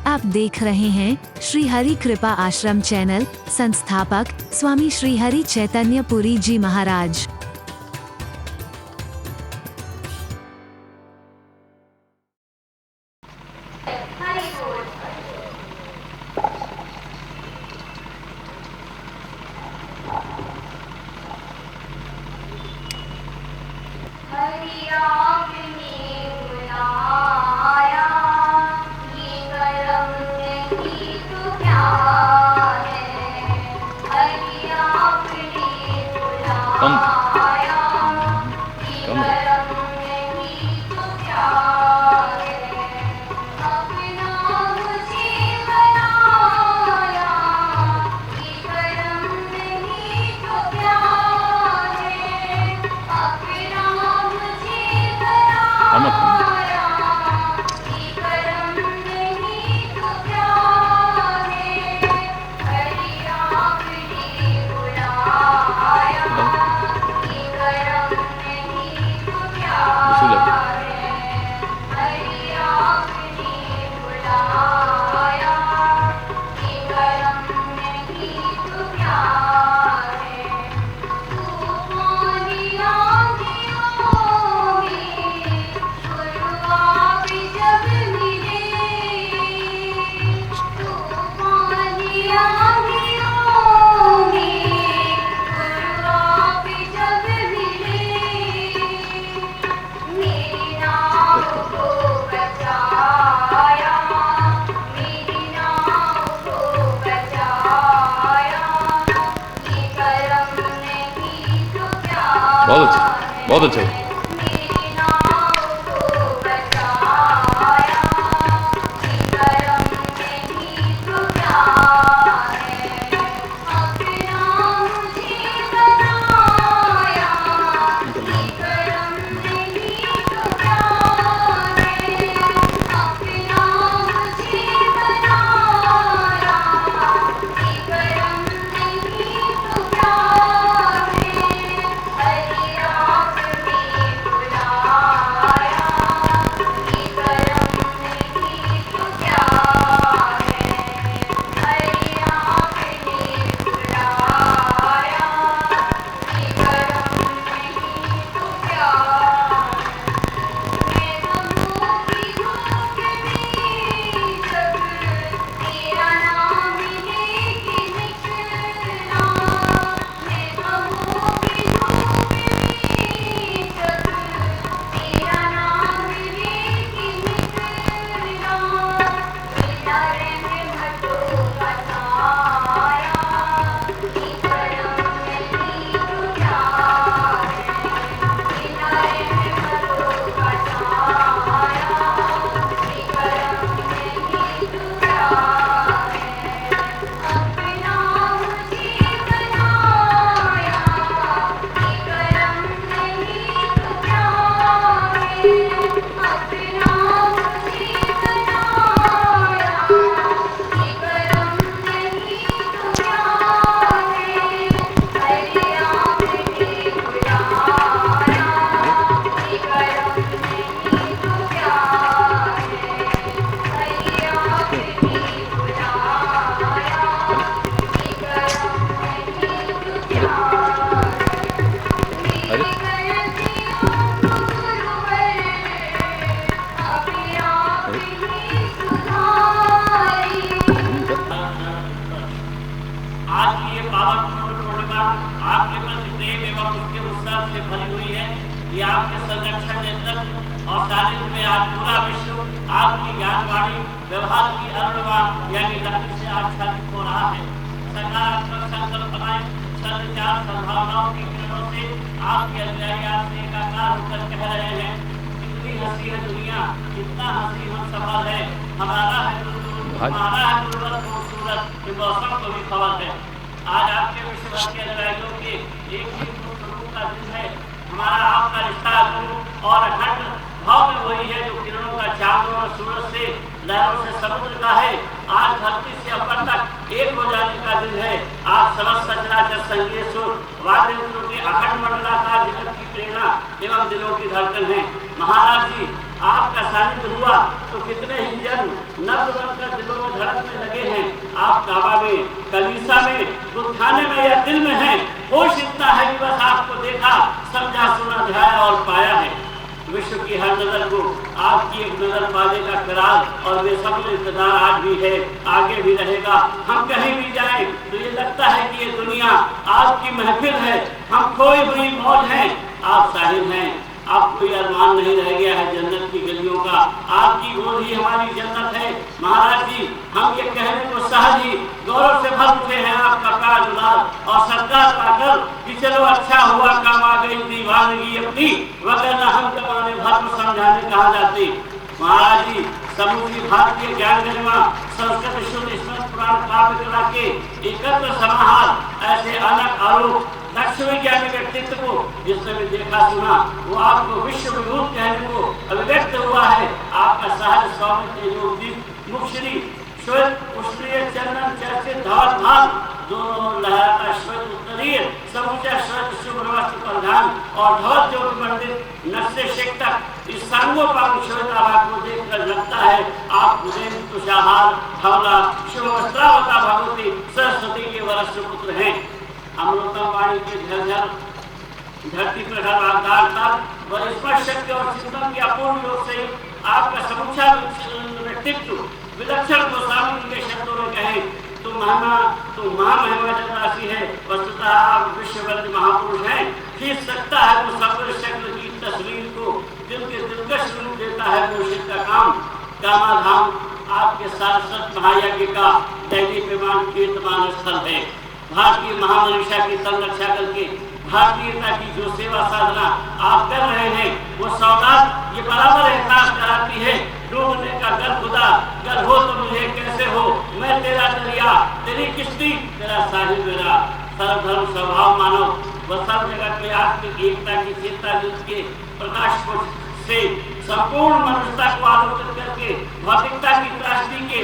आप देख रहे हैं श्री हरि कृपा आश्रम चैनल। संस्थापक स्वामी श्री हरि चैतन्य पुरी जी महाराज। बहुत अच्छा। आपके संरक्षण नेतृत्व और सानिध्य में आज पूरा विश्व आपकी ज्ञानवाणी व्यवहार की अरुणवा यानी लक्ष्य से आच्छादित हो रहा है। सकारात्मक संकल्पनाएं सद्विचार संभावनाओं की किरणों से आपके अनुयायी आपसे एकाकार होकर कह रहे हैं, इतनी हंसी है दुनिया, इतना हंसी हम सफल है, हमारा है गुरुवर खूबसूरत, कि मौसम को भी खबर है। आज आपके विश्व के अनुयायियों के एक ही स्वरूप का दिन है। हमारा आपका रिश्ता गुरु और अखंड भाव में वही है जो किरणों का चांदों और सूरज से लहरों से समुद्र का है। आज धरती से अपर तक एक हो जाने का दिन है। आज समस्त सचराचर संगीत सुर वाद्ययंत्रों के अखंड मंडलाकार जगत की प्रेरणा एवं दिलों की धड़कन है। महाराज जी, आपका सानिध्य हुआ तो कितने ही जन्म नब्ज बनकर दिलों काबा में, कलीसा में, बुतखाने में या दिल में है, होश इतना है कि बस आपको देखा, समझा, सुना, ध्याया और पाया है। विश्व की हर नजर को आपकी एक नजर पाने का करार और बेसब्र इंतजार आज भी है, आगे भी रहेगा। हम कहीं भी जाएं तो ये लगता है कि ये दुनिया आपकी महफिल है, हम खोई हुई मौज हैं, आप साहिब हैं। अब कोई अरमान नहीं रह गया है जन्नत की गलियों का, आपकी गोद ही हमारी जन्नत है। महाराज जी, हम ये कहने को सहज ही गौरव से भर उठे हैं आपका प्यार दुलार और सत्कार पाकर कि चलो अच्छा हुआ काम आ गई दीवानगी अपनी, वगरना हम कमाने भर को समझाने कहा जाते। महाराज जी, समूची भारतीय ज्ञान गरिमा संस्कृत शुद्ध स्मृत पुराण काव्य कला के एकत्र समाहार ऐसे अलग आरोप दक्ष विज्ञानी व्यक्तित्व को जिसने भी देखा सुना वो आपको विश्व विभूत कहने को अभिव्यक्त हुआ है। आपका सहज स्वामी तेजोदीप मुखश्री श्वेत उष्णीय चंदन चर्चित धवल भाग दोनों लहराता श्वेत उत्तरीय समूचा श्वेत शुभ्र वस्त्र परिधान और धवल ज्योति मंडित नक्शे शेख तक इस सांगोपांग श्वेताभा को देखकर लगता है आप उदयन तुषाहार धवला शुभ वस्त्रावता भगवती सरस्वती के वरस्व पुत्र हैं। अमृतम वाणी के झरझर धरती प्रखर आधार तक व स्पर्श शक्ति और चिंतन के अपूर्ण योग से आपका समूचा व्यक्तित्व विलक्षण गोस्वामी के शब्दों में कहे तो महामहिमा जन राशि है। वस्तुतः आप विश्ववंद महापुरुष हैं। खींच सकता है वो सफल शक्ल की तस्वीर को, जिनके दिलकश रूप देता है मुर्शिद का काम। कामाधाम आपके सारस्वत महायज्ञ का दैनिक विमान कीर्तमान स्थल है। भारतीय महामनीषा की संरक्षा करके भारतीयता की जो सेवा साधना आप कर रहे हैं वो सौगात ये बराबर एहसास कराती है। डूबने का गर खुदा गर हो तो मुझे कैसे हो, मैं तेरा दरिया तेरी किश्ती तेरा साहिल मेरा। सर्वधर्म स्वभाव मानव व सब जगत में आत्मिक एकता की चेतना जिसके प्रकाश से संपूर्ण मनुष्यता को आलोकित करके भौतिकता की त्रासदी के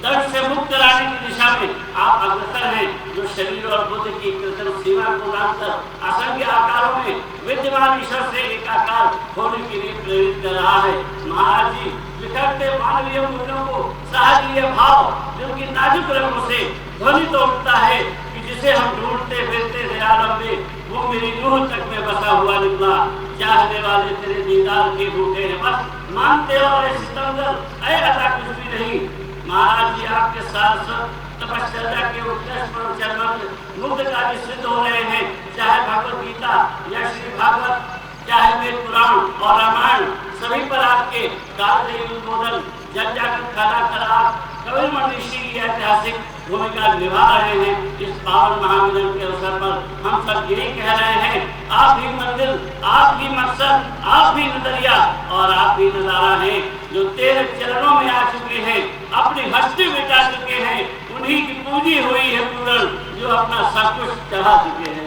दर्द से मुक्त कराने की दिशा में आप अग्रसर हैं, जो शरीर और बुद्धि की कृत्रिम सीमा को लाकर असंख्य आकारों में विद्यमान ईश्वर से एक आकार होने के लिए प्रेरित कर रहा है। महाराज जी, बिखरते मानवीय मूल्यों को सहजीय भाव जिनकी नाजुक रंगों से ध्वनि तो उठता है कि जिसे हम ढूंढते फिरते दयालम में वो मेरी रूह तक में बसा हुआ निकला। चाहने वाले तेरे दीदार के भूखे हैं बस, मानते और सितमगर ऐ अदा कुछ भी नहीं। महाराज जी, आपके सारस्वत तपश्चर्या के उत्कृष्ट चरण मुग्ध कार्य सिद्ध हो रहे हैं। चाहे भगवत गीता या श्री भागवत, चाहे वेद पुराण और रामायण, सभी पर आपके कालदेव उद्बोधन जन जागृत खड़ा कर आप कविमंड ऋषि की ऐतिहासिक भूमिका निभा रहे हैं। इस पावन महामिलन के अवसर पर हम सब यही कह रहे हैं, आप ही मंदिर, आप ही मकसद, आप ही नजरिया और आप ही नजारा हैं। जो तेरे चरणों में आ चुके हैं, अपनी हस्ती मिटा चुके हैं, उन्हीं की पूजी हुई है पूर्ण, जो अपना सब कुछ चढ़ा चुके हैं।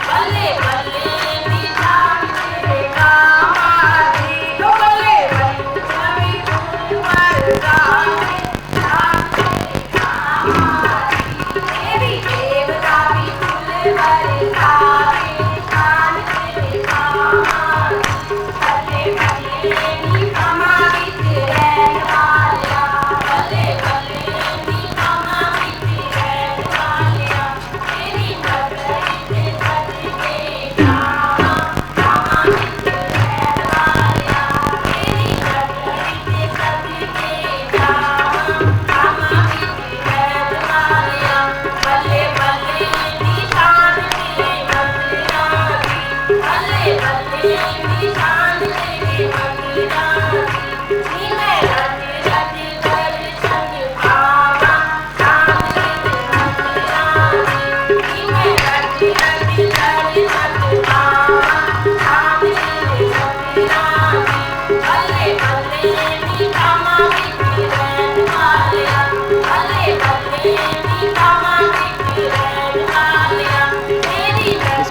बल्ले बल्ले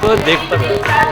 तो देखता था।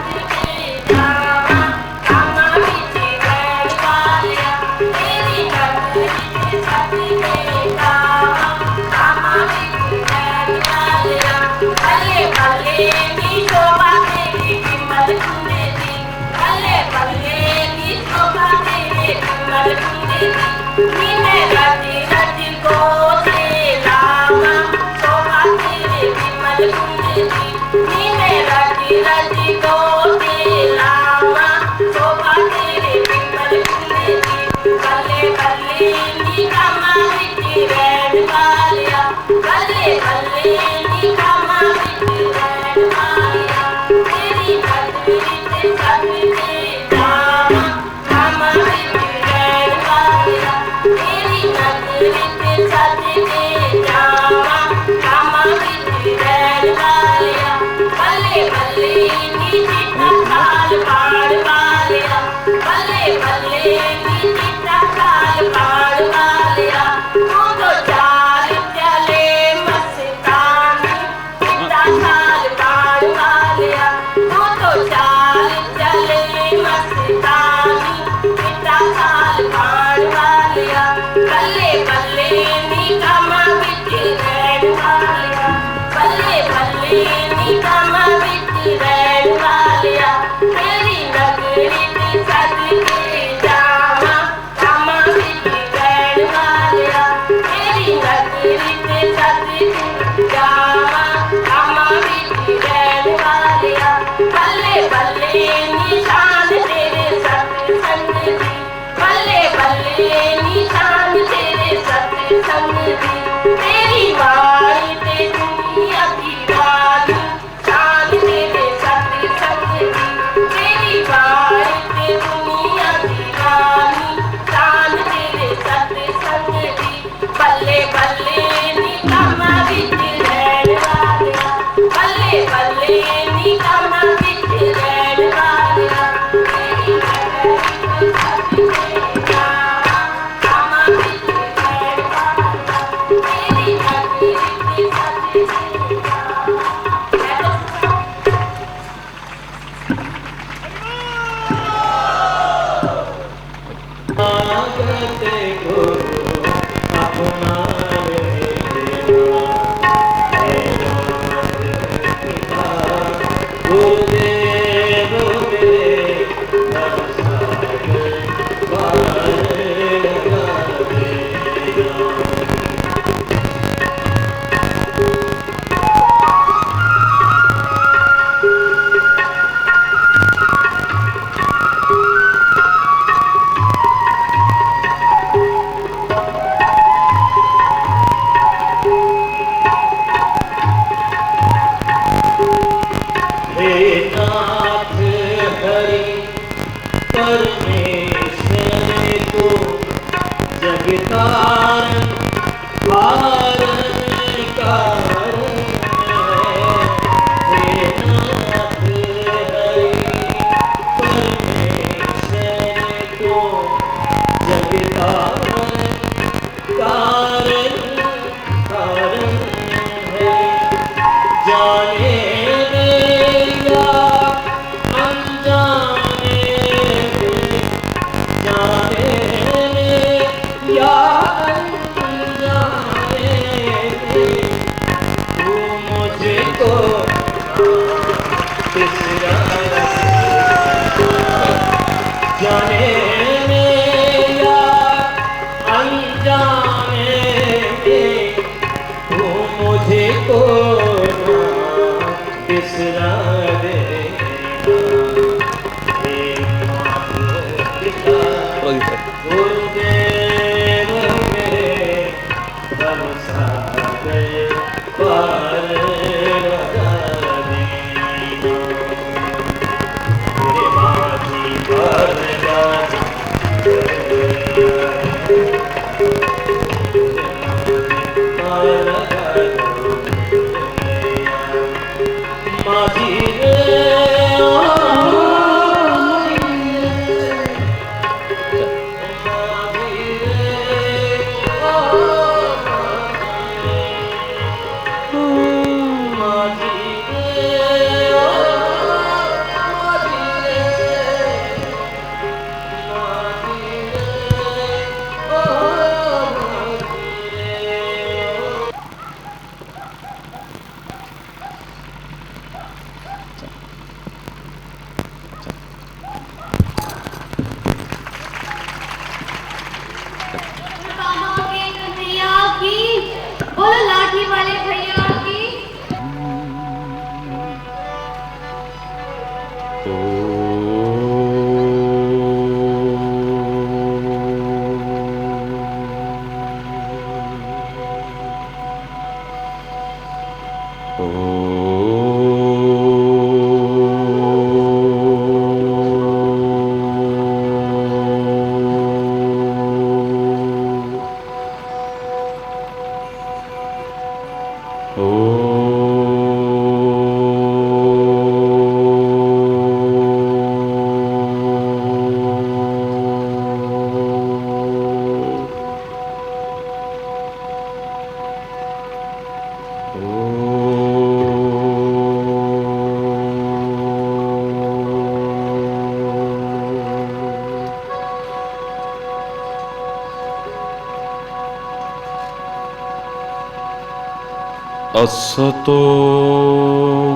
असतो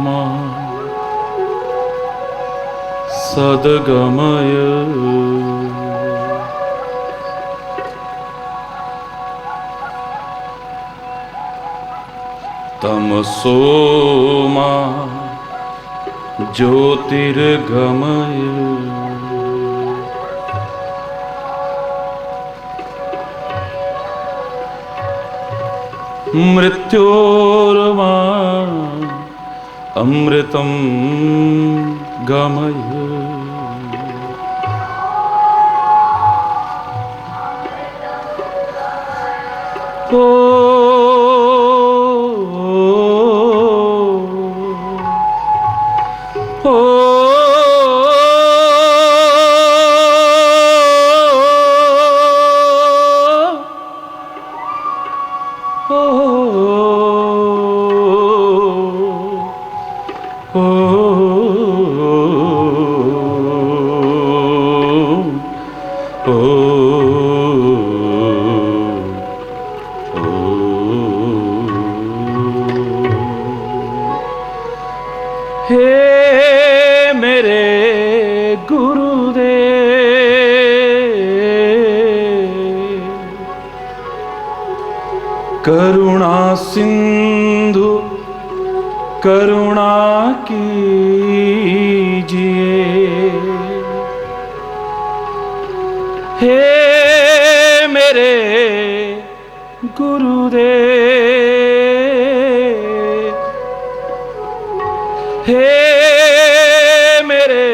मा सद्गमय तमसो मा ज्योतिर्गमय मृत्योर्मा अमृतं गमय ओ हे मेरे गुरुदेव करुणा सिंधु करुणा कीजिए हे मेरे गुरुदेव हे मेरे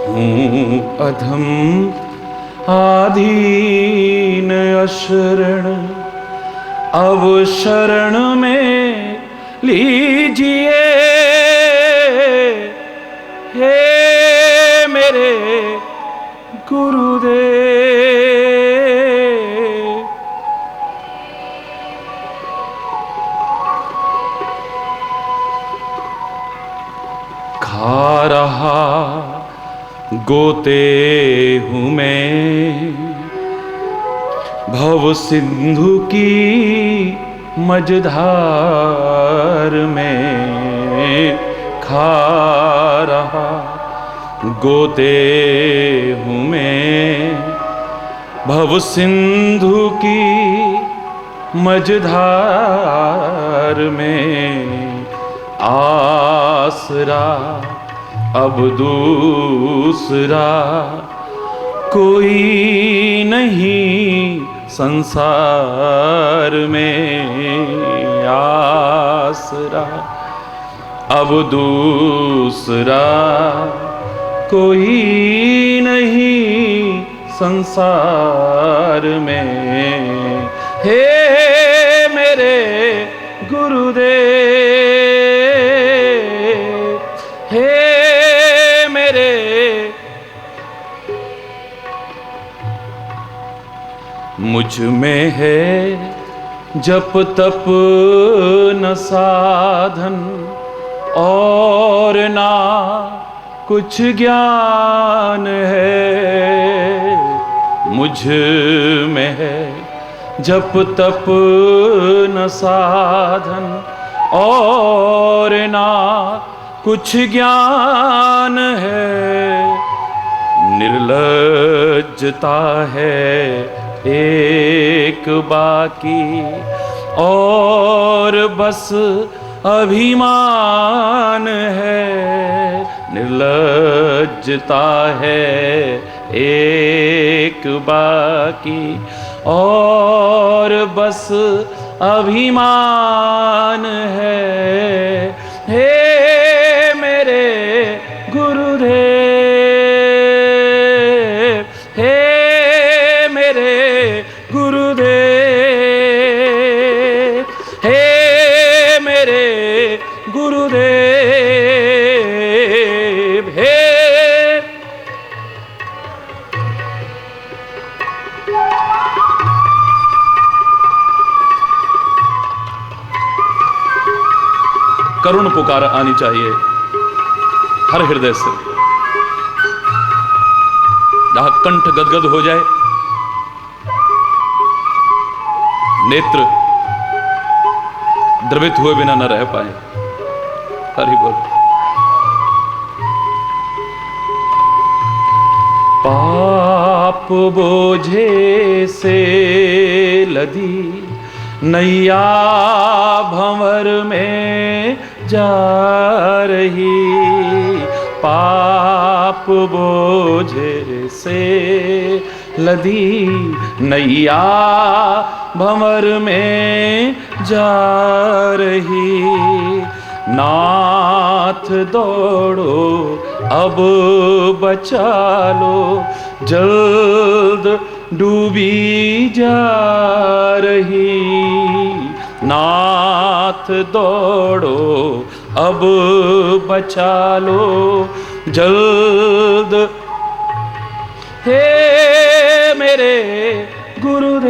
हूँ अधम आधीन अशरण अब शरण में लीजिए हे मेरे गुरुदेव खा रहा गोते हूँ मैं भव सिंधु की मझधार में खा रहा गोते हूँ मैं भव सिंधु की मझधार में आसरा अब दूसरा कोई नहीं संसार में आसरा अब दूसरा कोई नहीं संसार में हे मेरे गुरुदेव हे मेरे मुझ में है जप तप न साधन और ना कुछ ज्ञान है मुझ में है जप तप न साधन और ना कुछ ज्ञान है निर्लज्जता है एक बाकी और बस अभिमान है निर्लज्जता है एक बाकी और बस अभिमान है। हे मेरे गुरुदेव, हे मेरे गुरुदेव, हे मेरे गुरुदेव, हे। करुण पुकार आनी चाहिए हर हृदय से, जहां कंठ गदगद हो जाए, नेत्र द्रवित हुए बिना न रह पाए। हरि बोल। पाप बोझे से लदी नैया भंवर में जा रही, पाप बोझे से लदी नैया भंवर में जा रही। नाथ दौड़ो अब बचा लो, जल्द डूबी जा रही। नाथ दौड़ो अब बचा लो, जल्द। हे मेरे गुरुदेव,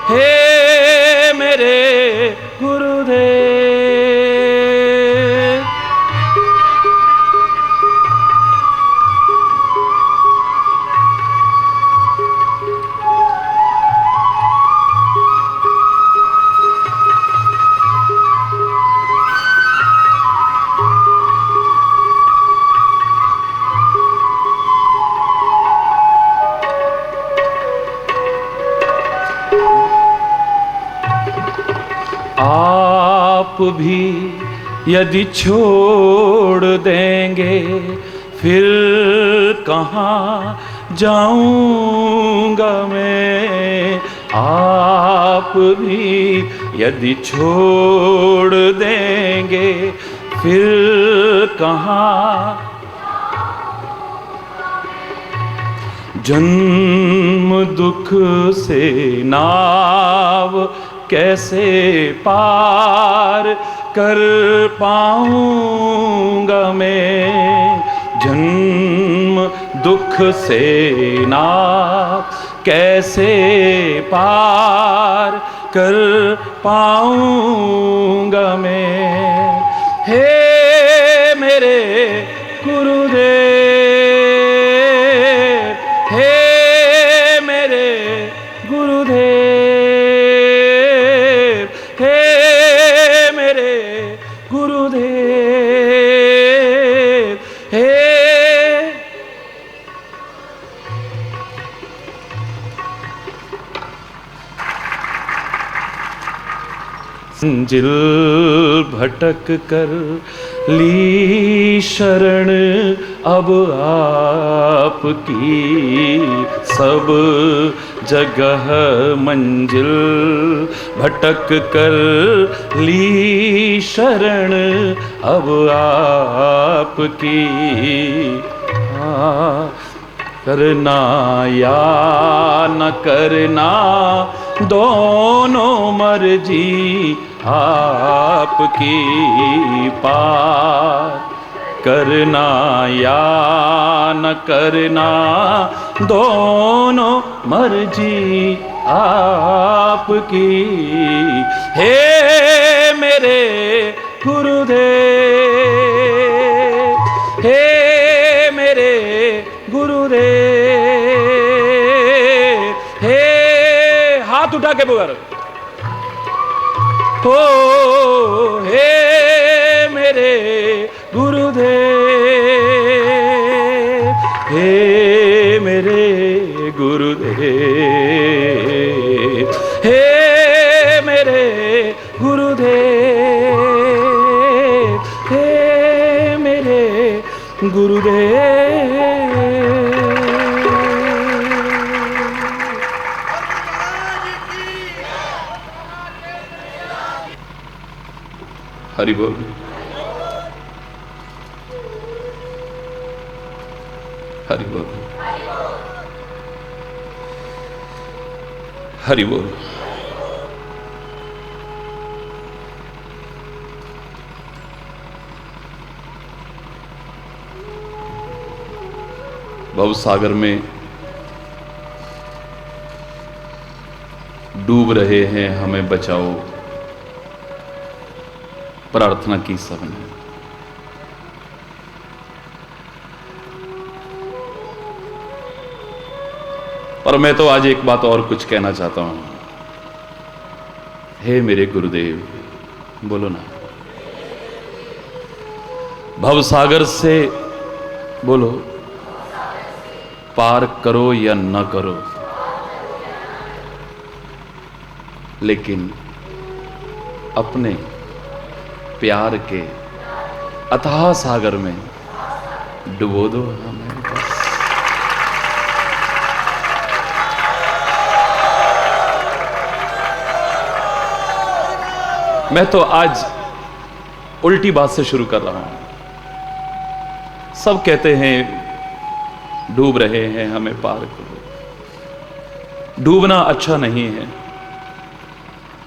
हे मेरे गुरुदेव। आप भी यदि छोड़ देंगे फिर कहाँ जाऊंगा मैं। आप भी यदि छोड़ देंगे फिर कहाँ। जन्म दुख से नाव कैसे पार कर पाऊंगा मैं। जन्म दुख से नाव कैसे पार कर पाऊंगा मैं। हे मेरे गुरुदेव, हे मेरे गुरुदेव, हे मेरे गुरुदेव, हे। मंजिल भटक कर ली शरण अब आपकी, सब जगह मंजिल भटक कर ली शरण अब आपकी। करना या न करना दोनों मर्जी आपकी पार। करना या न करना दोनों मर्जी आपकी। हे मेरे गुरुदेव, हे मेरे गुरुदेव, हे। हाथ उठा के पुकार। हो हे मेरे गुरुदेव, हे मेरे गुरुदेव, हे मेरे गुरुदेव, हे मेरे गुरुदेव। हरि बोल, हरि बोल, हरि बोल। भव सागर में डूब रहे हैं, हमें बचाओ, प्रार्थना की सबने। पर मैं तो आज एक बात और कुछ कहना चाहता हूं। हे मेरे गुरुदेव, बोलो ना, भव सागर से बोलो, पार करो या न करो, लेकिन अपने प्यार के अथाह सागर में डुबो दो हमें बस। मैं तो आज उल्टी बात से शुरू कर रहा हूं। सब कहते हैं डूब रहे हैं, हमें पार करो। डूबना अच्छा नहीं है,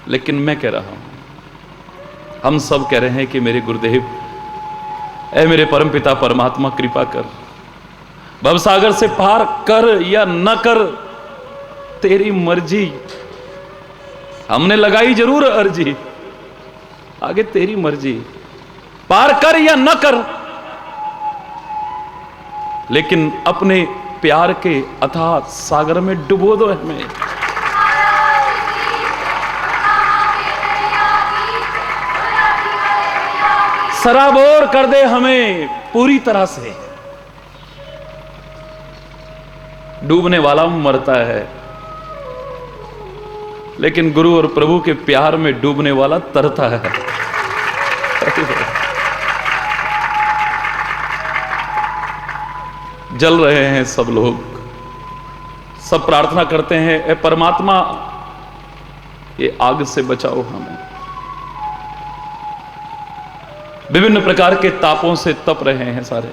लेकिन मैं कह रहा हूं, हम सब कह रहे हैं कि मेरे गुरुदेव, ऐ मेरे परमपिता परमात्मा, कृपा कर, भवसागर से पार कर या न कर, तेरी मर्जी। हमने लगाई जरूर अर्जी, आगे तेरी मर्जी, पार कर या न कर, लेकिन अपने प्यार के अथाह सागर में डुबो दो हमें। सराबोर कर दे हमें पूरी तरह से। डूबने वाला मरता है, लेकिन गुरु और प्रभु के प्यार में डूबने वाला तरता है। जल रहे हैं सब लोग, सब प्रार्थना करते हैं, ए परमात्मा, ये आग से बचाओ हमें। विभिन्न प्रकार के तापों से तप रहे हैं, सारे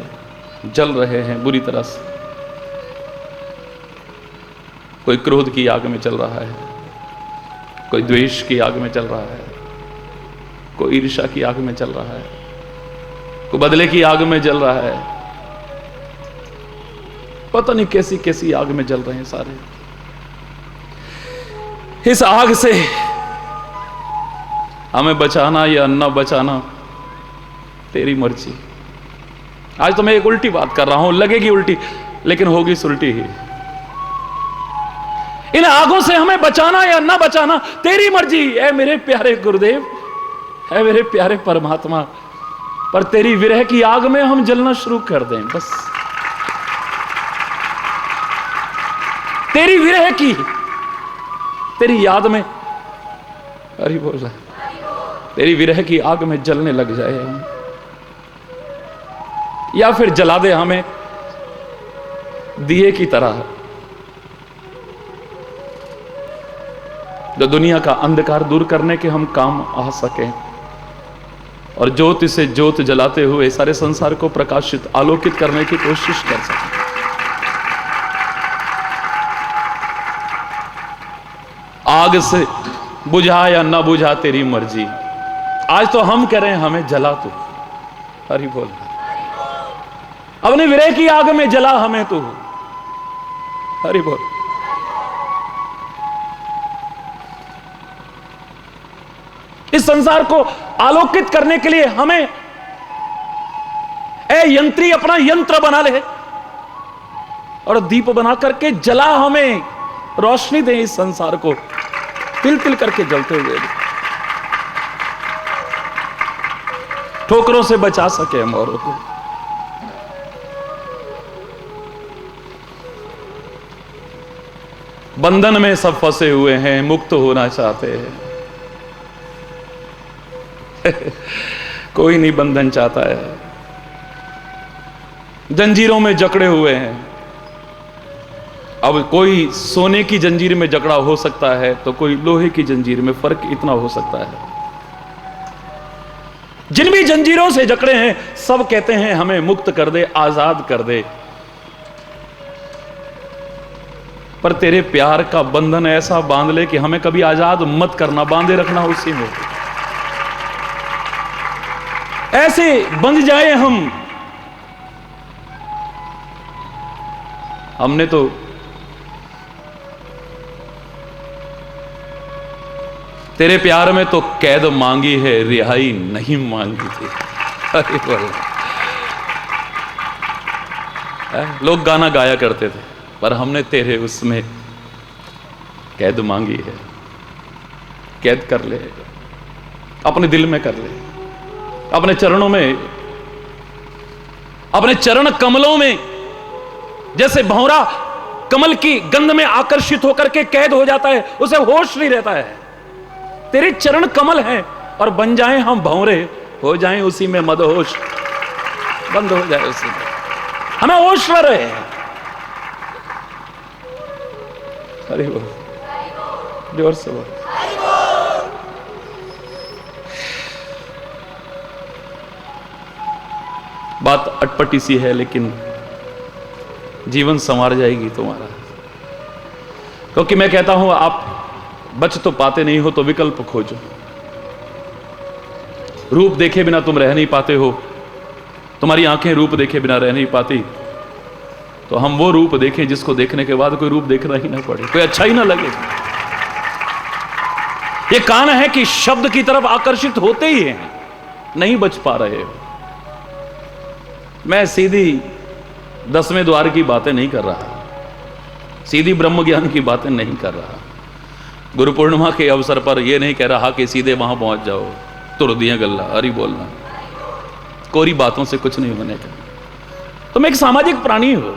जल रहे हैं बुरी तरह से। कोई क्रोध की आग में चल रहा है, कोई द्वेष की आग में चल रहा है, कोई ईर्ष्या की आग में चल रहा है, कोई बदले की आग में जल रहा है। पता नहीं कैसी कैसी आग में जल रहे हैं सारे। इस आग से हमें बचाना या न बचाना तेरी मर्जी। आज तो मैं एक उल्टी बात कर रहा हूं, लगेगी उल्टी, लेकिन होगी सुलटी ही। इन आगों से हमें बचाना या न बचाना तेरी मर्जी। ऐ मेरे प्यारे गुरुदेव, ऐ मेरे प्यारे परमात्मा, पर तेरी विरह की आग में हम जलना शुरू कर दें बस। तेरी विरह की, तेरी याद में, अरे बोल रहा, तेरी विरह की आग में जलने लग जाए हम, या फिर जला दे हमें दिए की तरह, जो दुनिया का अंधकार दूर करने के हम काम आ सकें, और ज्योति से ज्योत जलाते हुए सारे संसार को प्रकाशित आलोकित करने की कोशिश कर सकें। आग से बुझा या ना बुझा तेरी मर्जी। आज तो हम कह रहे हैं हमें जला तू, हरि बोल, अपने विरह की आग में जला हमें तू, हरि बोल। इस संसार को आलोकित करने के लिए हमें ए यंत्री अपना यंत्र बना ले और दीप बना करके जला, हमें रोशनी दे इस संसार को, तिल तिल करके जलते हुए ठोकरों से बचा सके हम औरों को। बंधन में सब फंसे हुए हैं, मुक्त होना चाहते हैं। कोई नहीं बंधन चाहता है, जंजीरों में जकड़े हुए हैं। अब कोई सोने की जंजीर में जकड़ा हो सकता है तो कोई लोहे की जंजीर में, फर्क इतना हो सकता है। जिन भी जंजीरों से जकड़े हैं सब कहते हैं हमें मुक्त कर दे, आजाद कर दे। पर तेरे प्यार का बंधन ऐसा बांध ले कि हमें कभी आजाद मत करना, बांधे रखना उसी में। ऐसे बंध जाए हमने तो तेरे प्यार में तो कैद मांगी है, रिहाई नहीं मांगी थी। अरे बोल, लोग गाना गाया करते थे, पर हमने तेरे उसमें कैद मांगी है। कैद कर ले, अपने दिल में कर ले, अपने चरणों में, अपने चरण कमलों में। जैसे भंवरा कमल की गंध में आकर्षित होकर के कैद हो जाता है, उसे होश नहीं रहता है। तेरे चरण कमल हैं और बन जाएं हम भंवरे, हो जाएं उसी में मदहोश, बंद हो जाए उसी में, हमें होश न रहे। अरे वो जोर से बोल। बात अटपटी सी है लेकिन जीवन संवार जाएगी तुम्हारा। क्योंकि मैं कहता हूं आप बच तो पाते नहीं हो तो विकल्प खोजो। रूप देखे बिना तुम रह नहीं पाते हो, तुम्हारी आंखें रूप देखे बिना रह नहीं पाती, तो हम वो रूप देखें जिसको देखने के बाद कोई रूप देखना ही ना पड़े, कोई अच्छा ही ना लगे। ये कान है कि शब्द की तरफ आकर्षित होते ही हैं, नहीं बच पा रहे हो। मैं सीधी 10वें द्वार की बातें नहीं कर रहा, सीधी ब्रह्म ज्ञान की बातें नहीं कर रहा। गुरु पूर्णिमा के अवसर पर यह नहीं कह रहा कि सीधे वहां पहुंच जाओ, तुर दिया गल्ला, अरे बोलना, कोरी बातों से कुछ नहीं बनेगा। तुम एक सामाजिक प्राणी हो,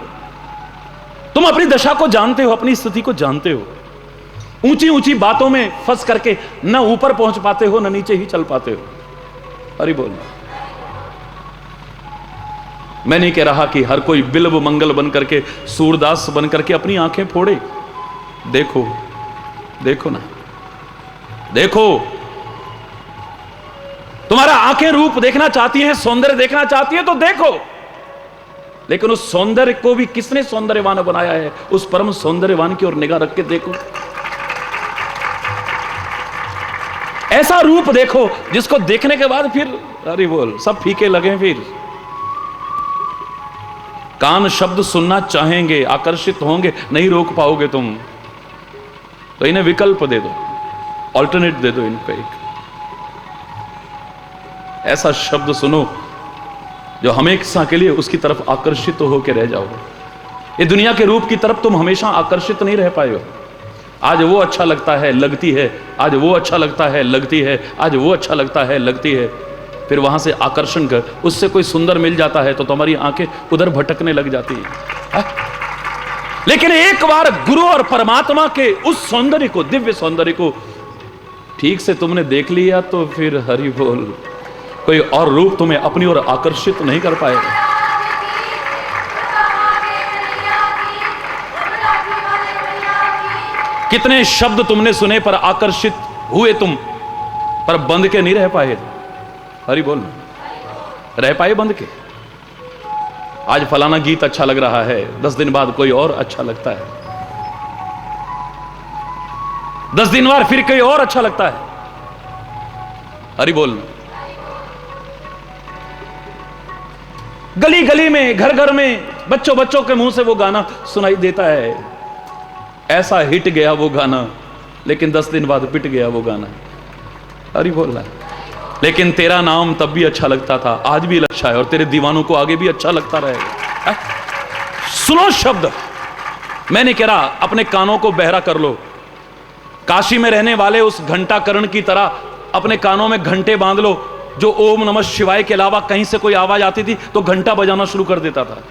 तुम अपनी दशा को जानते हो, अपनी स्थिति को जानते हो। ऊंची ऊंची बातों में फंस करके न ऊपर पहुंच पाते हो न नीचे ही चल पाते हो, अरे बोलना। मैं नहीं कह रहा कि हर कोई बिल्व मंगल बन करके, सूरदास बन करके अपनी आंखें फोड़े। देखो देखो ना, देखो, तुम्हारा आंखें रूप देखना चाहती हैं, सौंदर्य देखना चाहती है तो देखो, लेकिन उस सौंदर्य को भी किसने सौंदर्यवान बनाया है, उस परम सौंदर्यवान की ओर निगाह रख के देखो। ऐसा रूप देखो जिसको देखने के बाद फिर अरे बोल सब फीके लगे। फिर कान शब्द सुनना चाहेंगे, आकर्षित होंगे, नहीं रोक पाओगे तुम, तो इन्हें विकल्प दे दो, ऑल्टरनेट दे दो इनको। एक ऐसा शब्द सुनो जो हमेशा के लिए उसकी तरफ आकर्षित होकर रह जाओ। ये दुनिया के रूप की तरफ तुम हमेशा आकर्षित नहीं रह पाए हो। आज वो अच्छा लगता है, लगती है, आज वो अच्छा लगता है, लगती है, आज वो अच्छा लगता है, लगती है। फिर वहां से आकर्षण कर, उससे कोई सुंदर मिल जाता है तो तुम्हारी आंखें उधर भटकने लग जाती है। लेकिन एक बार गुरु और परमात्मा के उस सौंदर्य को, दिव्य सौंदर्य को ठीक से तुमने देख लिया तो फिर हरि बोल, कोई और रूप तुम्हें अपनी ओर आकर्षित नहीं कर पाएगा। कितने शब्द तुमने सुने पर आकर्षित हुए तुम, पर बंद के नहीं रह पाए। हरि बोल, रह पाए बंद के? आज फलाना गीत अच्छा लग रहा है, 10 दिन बाद कोई और अच्छा लगता है, 10 दिन बाद फिर कोई और अच्छा लगता है। हरि बोल। गली गली में, घर घर में, बच्चों बच्चों के मुंह से वो गाना सुनाई देता है। ऐसा हिट गया वो गाना, लेकिन 10 दिन बाद पिट गया वो गाना। हरि बोल रहा है। लेकिन तेरा नाम तब भी अच्छा लगता था, आज भी अच्छा है, और तेरे दीवानों को आगे भी अच्छा लगता रहेगा। सुनो शब्द, मैं नहीं कह रहा अपने कानों को बहरा कर लो। काशी में रहने वाले उस घंटाकरण की तरह अपने कानों में घंटे बांध लो, जो ओम नमः शिवाय के अलावा कहीं से कोई आवाज आती थी तो घंटा बजाना शुरू कर देता था।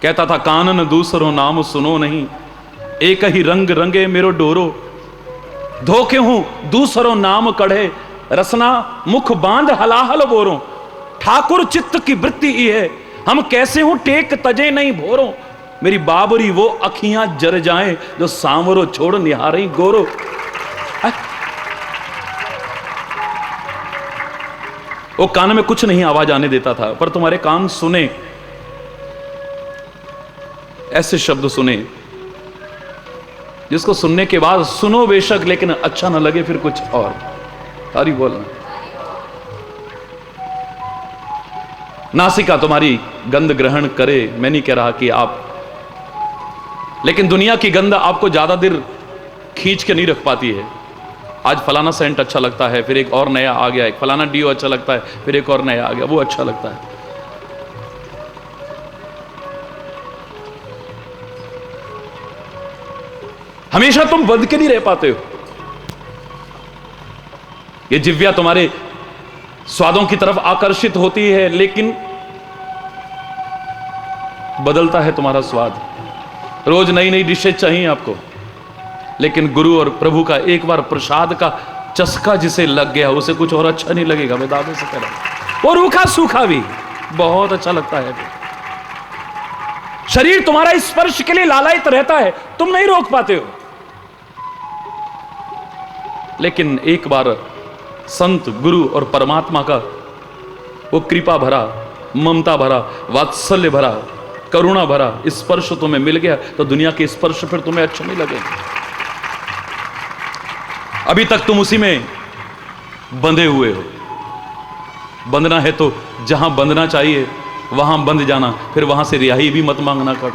कहता था कानन दूसरो नाम सुनो नहीं, एक ही रंग रंगे मेरो डोरो, धोखे हूं दूसरो नाम कढ़े, रसना मुख बांध हलाहल बोरो, ठाकुर चित्त की वृत्ति ही है, हम कैसे हूं टेक तजे नहीं भोरो, मेरी बाबरी वो अखियां जर जाएं जो सांवरो छोड़ निहारी गोरो। वो कान में कुछ नहीं आवाज आने देता था, पर तुम्हारे कान सुने, ऐसे शब्द सुने जिसको सुनने के बाद सुनो बेशक लेकिन अच्छा ना लगे फिर कुछ और। तारी बोलना। नासिका तुम्हारी गंध ग्रहण करे, मैं नहीं कह रहा कि आप, लेकिन दुनिया की गंध आपको ज्यादा देर खींच के नहीं रख पाती है। आज फलाना सेंट अच्छा लगता है, फिर एक और नया आ गया, एक फलाना डीओ अच्छा लगता है, फिर एक और नया आ गया, वो अच्छा लगता है। हमेशा तुम बंद के नहीं रह पाते हो। ये जिव्या तुम्हारे स्वादों की तरफ आकर्षित होती है, लेकिन बदलता है तुम्हारा स्वाद। रोज नई नई डिशेज चाहिए आपको, लेकिन गुरु और प्रभु का एक बार प्रसाद का चस्का जिसे लग गया उसे कुछ और अच्छा नहीं लगेगा। मैं दावे से कह रहा हूं, और रूखा सूखा भी बहुत अच्छा लगता है। शरीर तुम्हारा स्पर्श के लिए लालायित रहता है, तुम नहीं रोक पाते हो। लेकिन एक बार संत, गुरु और परमात्मा का वो कृपा भरा, ममता भरा, वात्सल्य भरा, करुणा भरा स्पर्श तुम्हें मिल गया तो दुनिया के स्पर्श फिर तुम्हें अच्छे नहीं लगेंगे। अभी तक तुम उसी में बंधे हुए हो। बंधना है तो जहां बंधना चाहिए वहां बंध जाना, फिर वहां से रिहाई भी मत मांगना कर।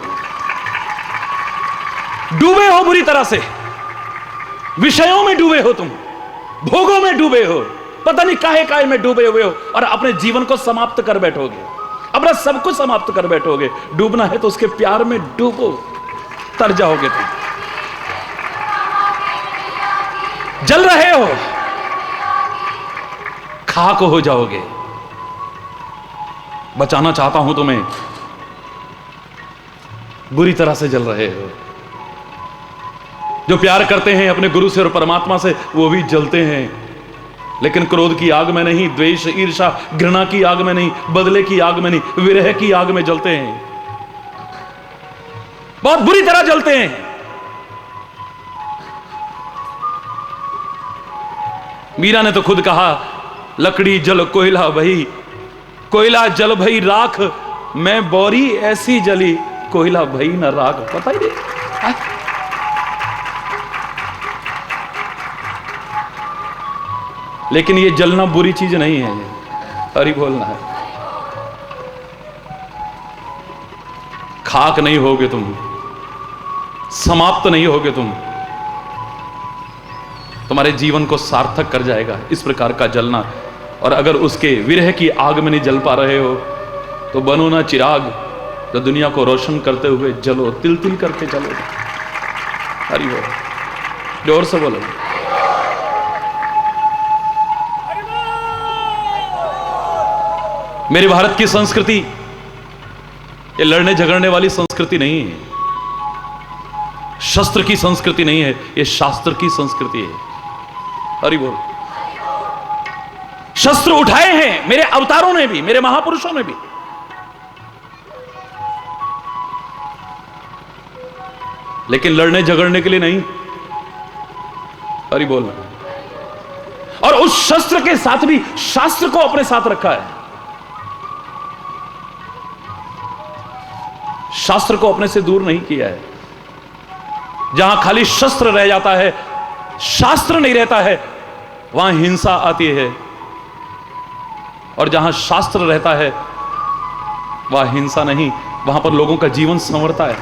डूबे हो बुरी तरह से, विषयों में डूबे हो, तुम भोगों में डूबे हो, पता नहीं काहे काहे में डूबे हुए हो, और अपने जीवन को समाप्त कर बैठोगे, अपना सब कुछ समाप्त कर बैठोगे। डूबना है तो उसके प्यार में डूबो, तर जाओगे तुम। जल रहे हो, खाक हो जाओगे। बचाना चाहता हूं तुम्हें, बुरी तरह से जल रहे हो। जो प्यार करते हैं अपने गुरु से और परमात्मा से, वो भी जलते हैं, लेकिन क्रोध की आग में नहीं, द्वेष, ईर्ष्या, घृणा की आग में नहीं, बदले की आग में नहीं, विरह की आग में जलते हैं। बहुत बुरी तरह जलते हैं। मीरा ने तो खुद कहा, लकड़ी जल कोयला भई, कोयला जल भई राख, मैं बोरी ऐसी जली, कोयला भई न राख। पता ही नहीं। लेकिन ये जलना बुरी चीज नहीं है, हरि बोलना है। खाक नहीं होगे तुम, समाप्त नहीं होगे तुम, तुम्हारे जीवन को सार्थक कर जाएगा इस प्रकार का जलना। और अगर उसके विरह की आग में नहीं जल पा रहे हो तो बनो ना चिराग, तो दुनिया को रोशन करते हुए जलो, तिल तिल करके जलो। हरि बोल, जोर से बोलो। मेरे भारत की संस्कृति ये लड़ने झगड़ने वाली संस्कृति नहीं है, शस्त्र की संस्कृति नहीं है, ये शास्त्र की संस्कृति है। हरि बोल। शस्त्र उठाए हैं मेरे अवतारों ने भी, मेरे महापुरुषों ने भी, लेकिन लड़ने झगड़ने के लिए नहीं। हरि बोल। और उस शस्त्र के साथ भी शास्त्र को अपने साथ रखा है, शास्त्र को अपने से दूर नहीं किया है। जहां खाली शस्त्र रह जाता है, शास्त्र नहीं रहता है, वहां हिंसा आती है, और जहां शास्त्र रहता है वहां हिंसा नहीं, वहां पर लोगों का जीवन संवरता है।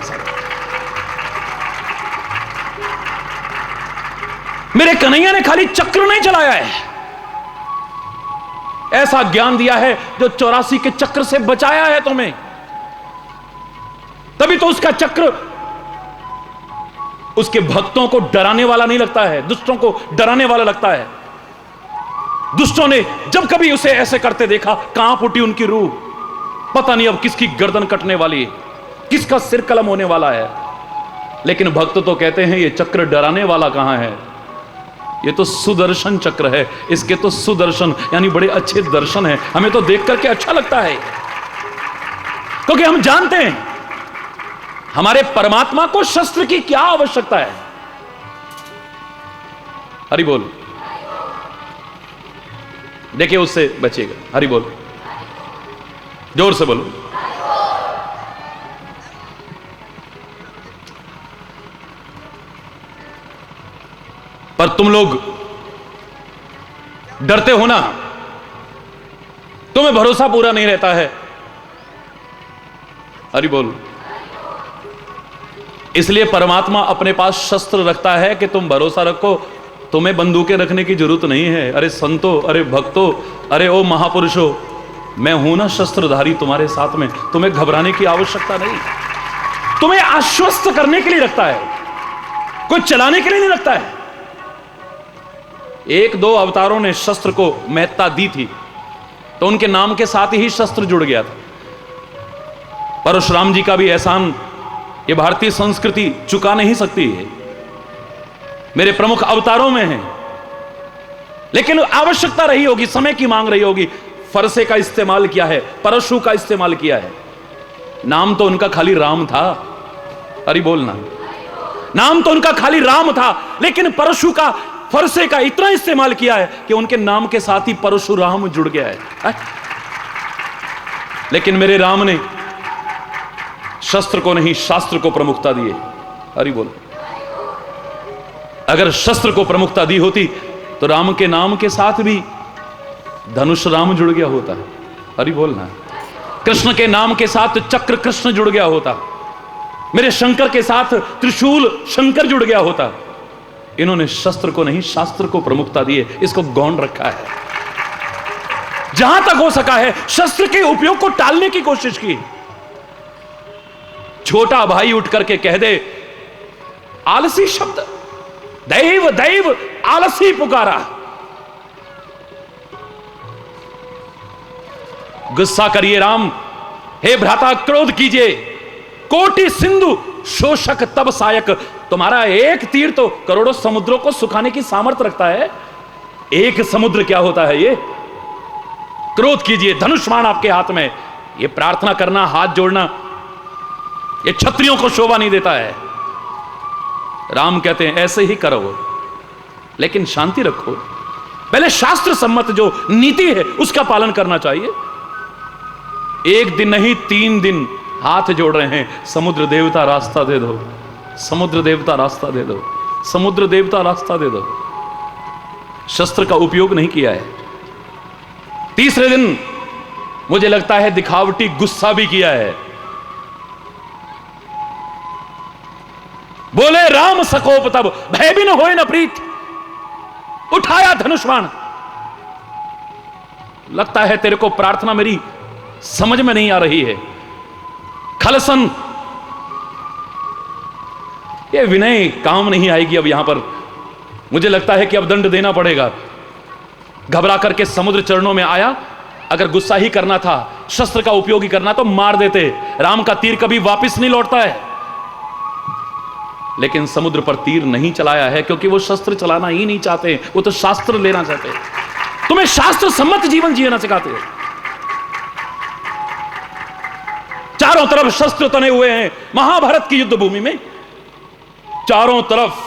मेरे कन्हैया ने खाली चक्र नहीं चलाया है, ऐसा ज्ञान दिया है जो 84 के चक्र से बचाया है तुम्हें। तभी तो उसका चक्र उसके भक्तों को डराने वाला नहीं लगता है, दुष्टों को डराने वाला लगता है। दुष्टों ने जब कभी उसे ऐसे करते देखा, कांप उठी उनकी रूह, पता नहीं अब किसकी गर्दन कटने वाली है, किसका सिर कलम होने वाला है। लेकिन भक्त तो कहते हैं ये चक्र डराने वाला कहां है, ये तो सुदर्शन चक्र है, इसके तो सुदर्शन यानी बड़े अच्छे दर्शन है। हमें तो देख करके अच्छा लगता है, क्योंकि हम जानते हैं हमारे परमात्मा को शस्त्र की क्या आवश्यकता है। हरि बोल। देखिए उससे बचेगा। हरि बोल, जोर से बोलो। पर तुम लोग डरते हो ना, तुम्हें भरोसा पूरा नहीं रहता है। हरि बोल। इसलिए परमात्मा अपने पास शस्त्र रखता है कि तुम भरोसा रखो, तुम्हें बंदूकें रखने की जरूरत नहीं है। अरे संतो, अरे भक्तों, अरे ओ महापुरुषों, मैं हूं ना शस्त्रधारी तुम्हारे साथ में, तुम्हें घबराने की आवश्यकता नहीं। तुम्हें आश्वस्त करने के लिए रखता है, कोई चलाने के लिए नहीं रखता है। एक दो अवतारों ने शस्त्र को महत्ता दी थी तो उनके नाम के साथ ही शस्त्र जुड़ गया था। परशुराम जी का भी एहसान ये भारतीय संस्कृति चुका नहीं सकती है, मेरे प्रमुख अवतारों में है। लेकिन आवश्यकता रही होगी, समय की मांग रही होगी, फरसे का इस्तेमाल किया है, परशु का इस्तेमाल किया है। नाम तो उनका खाली राम था। अरे बोलना, नाम तो उनका खाली राम था, लेकिन परशु का, फरसे का इतना इस्तेमाल किया है कि उनके नाम के साथ ही परशुराम जुड़ गया है। लेकिन मेरे राम ने शस्त्र को नहीं, शास्त्र को प्रमुखता दी है। हरि बोल। अगर शस्त्र को प्रमुखता दी होती तो राम के नाम के साथ भी धनुष राम जुड़ गया होता है। हरि बोलना। कृष्ण के नाम के साथ चक्र कृष्ण जुड़ गया होता, मेरे शंकर के साथ त्रिशूल शंकर जुड़ गया होता। इन्होंने शस्त्र को नहीं, शास्त्र को प्रमुखता दी है, इसको गौण रखा है। जहां तक हो सका है शस्त्र के उपयोग को टालने की कोशिश की। छोटा भाई उठ करके कह दे आलसी शब्द, दैव दैव आलसी पुकारा, गुस्सा करिए राम, हे भ्राता क्रोध कीजिए, कोटि सिंधु शोषक तब सायक। तुम्हारा एक तीर तो करोड़ों समुद्रों को सुखाने की सामर्थ्य रखता है। एक समुद्र क्या होता है ये? क्रोध कीजिए, धनुष्मान आपके हाथ में। ये प्रार्थना करना, हाथ जोड़ना, ये क्षत्रियों को शोभा नहीं देता है। राम कहते हैं ऐसे ही करो, लेकिन शांति रखो। पहले शास्त्र सम्मत जो नीति है उसका पालन करना चाहिए। एक दिन नहीं 3 दिन हाथ जोड़ रहे हैं, समुद्र देवता रास्ता दे दो, समुद्र देवता रास्ता दे दो, समुद्र देवता रास्ता दे दो। शस्त्र का उपयोग नहीं किया है। तीसरे दिन मुझे लगता है दिखावटी गुस्सा भी किया है। बोले राम सकोप तब भय भी न होए न प्रीत, उठाया धनुष्बाण। लगता है तेरे को प्रार्थना मेरी समझ में नहीं आ रही है। खलसन, ये विनय काम नहीं आएगी अब यहां पर। मुझे लगता है कि अब दंड देना पड़ेगा। घबरा करके समुद्र चरणों में आया। अगर गुस्सा ही करना था, शस्त्र का उपयोग ही करना तो मार देते। राम का तीर कभी वापस नहीं लौटता है। लेकिन समुद्र पर तीर नहीं चलाया है क्योंकि वो शस्त्र चलाना ही नहीं चाहते, वो तो शास्त्र लेना चाहते। तुम्हें शास्त्र सम्मत जीवन जीना सिखाते हैं। चारों तरफ शस्त्र तने हुए हैं महाभारत की युद्ध भूमि में, चारों तरफ।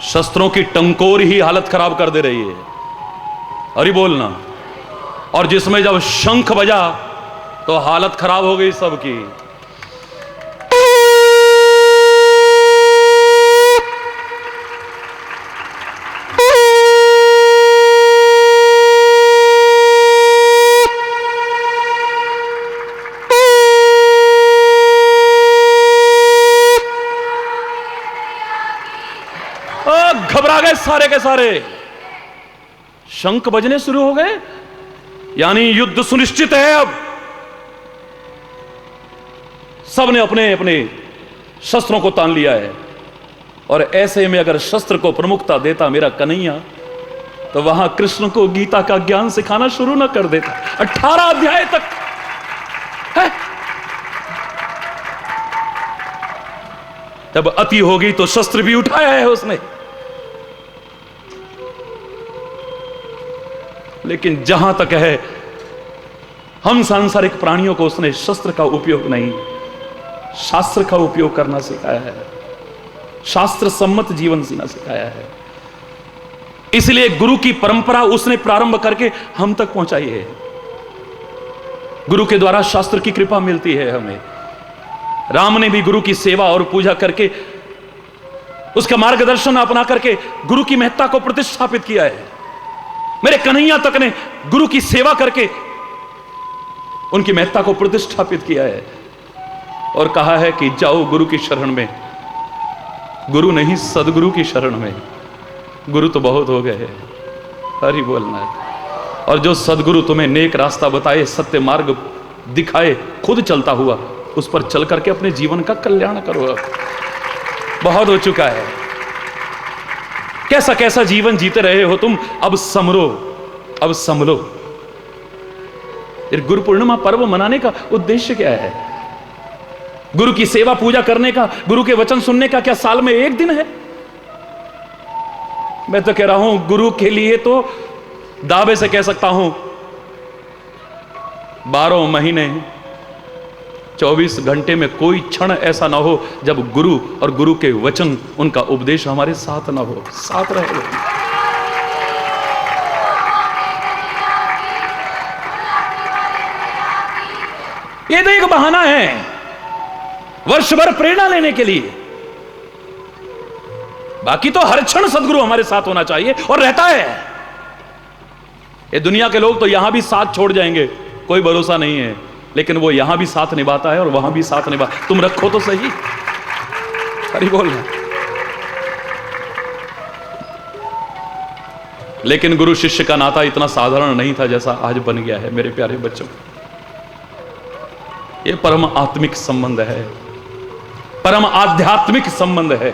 शस्त्रों की टंकोर ही हालत खराब कर दे रही है। अरे बोलना। और जिसमें जब शंख बजा तो हालत खराब हो गई सबकी। घबरा गए सारे के सारे। शंख बजने शुरू हो गए, यानी युद्ध सुनिश्चित है। अब सबने अपने अपने शस्त्रों को तान लिया है। और ऐसे में अगर शस्त्र को प्रमुखता देता मेरा कन्हैया, तो वहां कृष्ण को गीता का ज्ञान सिखाना शुरू ना कर देता। 18 अध्याय तक है। जब अति होगी तो शस्त्र भी उठाया है उसने। लेकिन जहां तक है, हम सांसारिक प्राणियों को उसने शस्त्र का उपयोग नहीं, शास्त्र का उपयोग करना सिखाया है। शास्त्र सम्मत जीवन जीना सिखाया है। इसलिए गुरु की परंपरा उसने प्रारंभ करके हम तक पहुंचाई है। गुरु के द्वारा शास्त्र की कृपा मिलती है हमें। राम ने भी गुरु की सेवा और पूजा करके, उसका मार्गदर्शन अपना करके गुरु की महत्ता को प्रतिष्ठापित किया है। मेरे कन्हैया तक ने गुरु की सेवा करके उनकी महत्ता को प्रतिष्ठापित किया है और कहा है कि जाओ गुरु की शरण में, गुरु नहीं सदगुरु की शरण में। गुरु तो बहुत हो गए हैं, हरि बोलना है। और जो सदगुरु तुम्हें नेक रास्ता बताए, सत्य मार्ग दिखाए, खुद चलता हुआ, उस पर चल करके अपने जीवन का कल्याण करो। अब बहुत हो चुका है। कैसा कैसा जीवन जीते रहे हो तुम, अब समरो, अब संभलो। गुरु पूर्णिमा पर्व मनाने का उद्देश्य क्या है? गुरु की सेवा पूजा करने का, गुरु के वचन सुनने का क्या साल में एक दिन है? मैं तो कह रहा हूं गुरु के लिए तो दावे से कह सकता हूं 12 महीने 24 घंटे में कोई क्षण ऐसा ना हो जब गुरु और गुरु के वचन, उनका उपदेश हमारे साथ ना हो, साथ रहे। ये तो एक बहाना है वर्ष भर प्रेरणा लेने के लिए। बाकी तो हर क्षण सदगुरु हमारे साथ होना चाहिए और रहता है। ये दुनिया के लोग तो यहां भी साथ छोड़ जाएंगे, कोई भरोसा नहीं है, लेकिन वो यहां भी साथ निभाता है और वहां भी साथ निभा। तुम रखो तो सही, हरि बोल। लेकिन गुरु शिष्य का नाता इतना साधारण नहीं था जैसा आज बन गया है मेरे प्यारे बच्चों। ये परम आत्मिक संबंध है, परम आध्यात्मिक संबंध है,